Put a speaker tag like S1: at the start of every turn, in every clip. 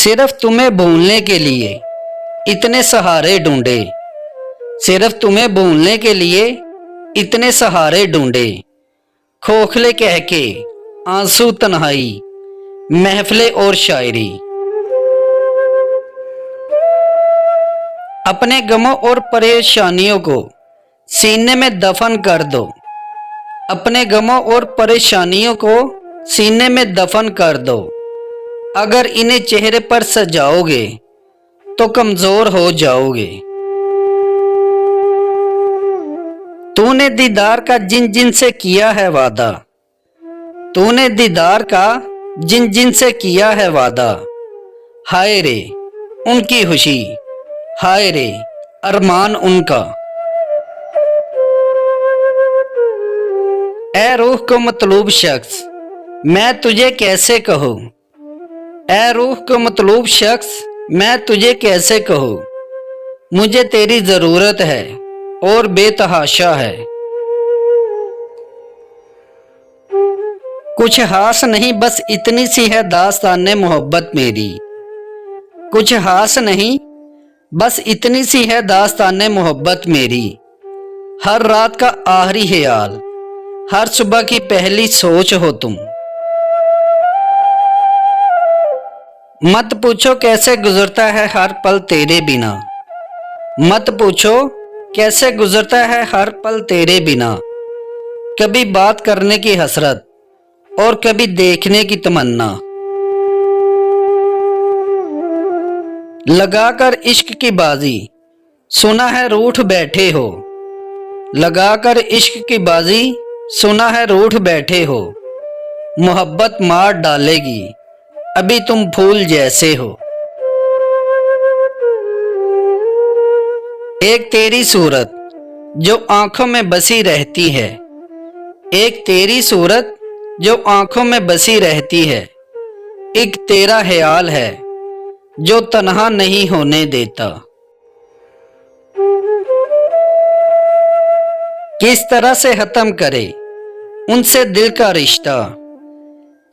S1: सिर्फ तुम्हें भूलने के लिए इतने सहारे ढूंढे, सिर्फ तुम्हें भूलने के लिए इतने सहारे ढूंढे। खोखले कह के आंसू तन्हाई, महफिले और शायरी। अपने गमों और परेशानियों को सीने में दफन कर दो, अपने गमों और परेशानियों को सीने में दफन कर दो। अगर इन्हें चेहरे पर सजाओगे तो कमजोर हो जाओगे। तूने दीदार का जिन जिन से किया है वादा, तूने दीदार का जिन जिन से किया है वादा। हाय रे उनकी खुशी, हाय रे अरमान उनका। ए रूह को मतलूब शख्स मैं तुझे कैसे कहूँ, ए रूह को मतलूब शख्स मैं तुझे कैसे कहूँ। मुझे तेरी जरूरत है और बेतहाशा है। कुछ खास नहीं बस इतनी सी है दास्ताने मोहब्बत मेरी, कुछ खास नहीं बस इतनी सी है दास्ताने मोहब्बत मेरी। हर रात का आखिरी ख्याल, हर सुबह की पहली सोच हो तुम। मत पूछो कैसे गुजरता है हर पल तेरे बिना, मत पूछो कैसे गुजरता है हर पल तेरे बिना। कभी बात करने की हसरत और कभी देखने की तमन्ना। लगाकर इश्क की बाजी सुना है रूठ बैठे हो, लगाकर इश्क की बाजी सुना है रूठ बैठे हो। मोहब्बत मार डालेगी अभी तुम फूल जैसे हो। एक तेरी सूरत जो आंखों में बसी रहती है, एक तेरी सूरत जो आंखों में बसी रहती है। एक तेरा ख्याल है जो तन्हा नहीं होने देता। किस तरह से खत्म करे उनसे दिल का रिश्ता,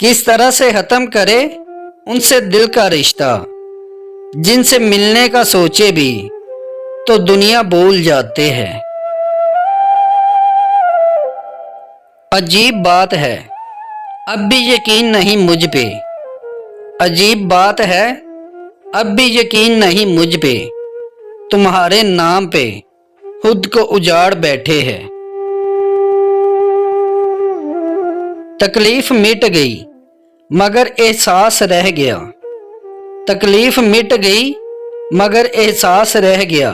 S1: किस तरह से खत्म करे उनसे दिल का रिश्ता। जिनसे मिलने का सोचे भी तो दुनिया भूल जाते हैं। अजीब बात है अब भी यकीन नहीं मुझ पे, अजीब बात है अब भी यकीन नहीं मुझ पे। तुम्हारे नाम पे खुद को उजाड़ बैठे हैं। तकलीफ मिट गई मगर एहसास रह गया, तकलीफ मिट गई मगर एहसास रह गया।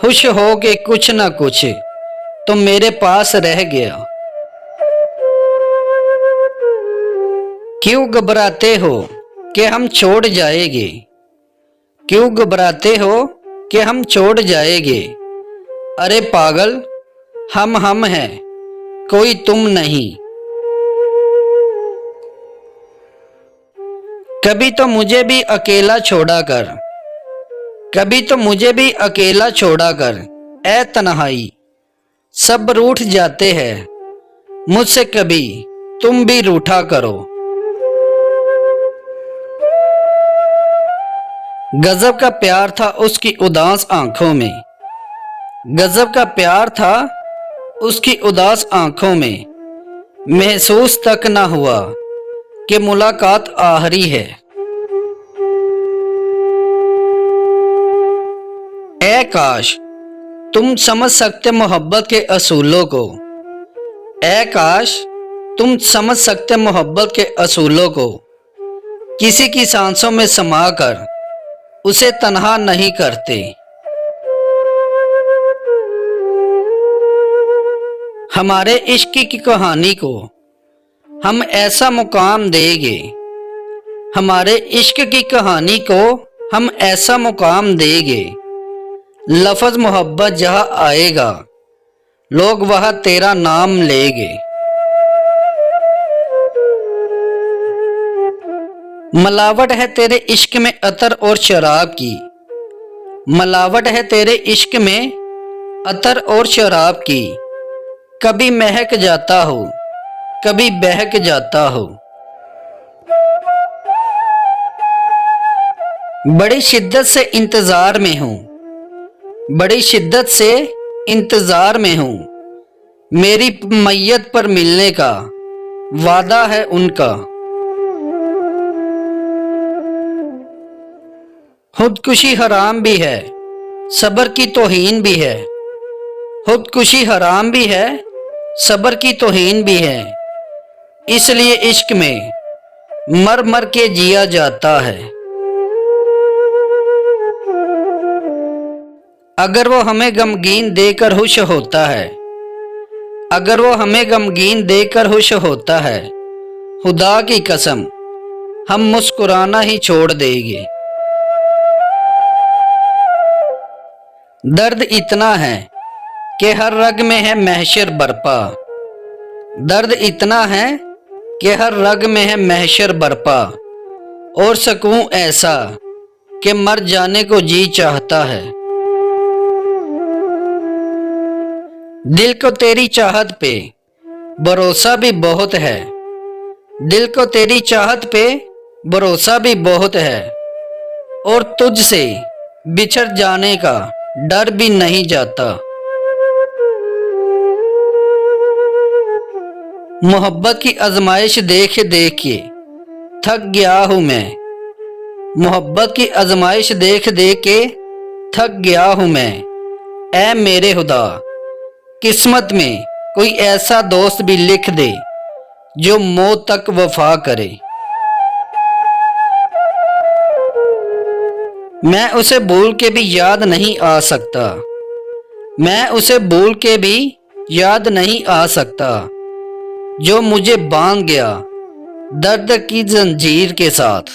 S1: खुश हो के कुछ ना कुछ तो मेरे पास रह गया। क्यों घबराते हो कि हम छोड़ जाएंगे, क्यों घबराते हो कि हम छोड़ जाएंगे। अरे पागल हम हैं कोई तुम नहीं। कभी तो मुझे भी अकेला छोड़ा कर, कभी तो मुझे भी अकेला छोड़ा कर। ए तन्हाई सब रूठ जाते हैं मुझसे, कभी तुम भी रूठा करो। गजब का प्यार था उसकी उदास आंखों में, गजब का प्यार था उसकी उदास आंखों में। महसूस तक ना हुआ कि मुलाकात आखिरी है। ऐ काश तुम समझ सकते मोहब्बत के असूलों को, ऐ काश तुम समझ सकते मोहब्बत के असूलों को। किसी की सांसों में समाकर उसे तन्हा नहीं करते। हमारे इश्क की कहानी को हम ऐसा मुकाम देंगे, हमारे इश्क की कहानी को हम ऐसा मुकाम देंगे। लफ्ज़ मोहब्बत जहाँ आएगा लोग वहाँ तेरा नाम लेंगे। मिलावट है तेरे इश्क में अतर और शराब की, मिलावट है तेरे इश्क में अतर और शराब की। कभी महक जाता हो कभी बहक जाता हो। बड़ी शिद्दत से इंतज़ार में हूँ, बड़ी शिद्दत से इंतज़ार में हूँ। मेरी मैयत पर मिलने का वादा है उनका। खुदकुशी हराम भी है, सब्र की तौहीन भी है। खुदकुशी हराम भी है, सब्र की तौहीन भी है। इसलिए इश्क में मर मर के जिया जाता है। अगर वो हमें गमगीन देकर खुश होता है, अगर वो हमें गमगीन देकर खुश होता है, खुदा की कसम हम मुस्कुराना ही छोड़ देंगे। दर्द इतना है कि हर रग में है महशर बरपा। दर्द इतना है कि हर रग में है महशर बरपा। और सकून ऐसा कि मर जाने को जी चाहता है। दिल को तेरी चाहत पे भरोसा भी बहुत है। दिल को तेरी चाहत पे भरोसा भी बहुत है। और तुझसे बिछड़ जाने का डर भी नहीं जाता। मोहब्बत की आजमाइश देख देख के थक गया हूँ मैं। मोहब्बत की आजमाइश देख देख के थक गया हूँ मैं। ऐ मेरे खुदा, किस्मत में कोई ऐसा दोस्त भी लिख दे जो मौत तक वफा करे। मैं उसे भूल के भी याद नहीं आ सकता। मैं उसे भूल के भी याद नहीं आ सकता जो मुझे बांध गया दर्द की जंजीर के साथ।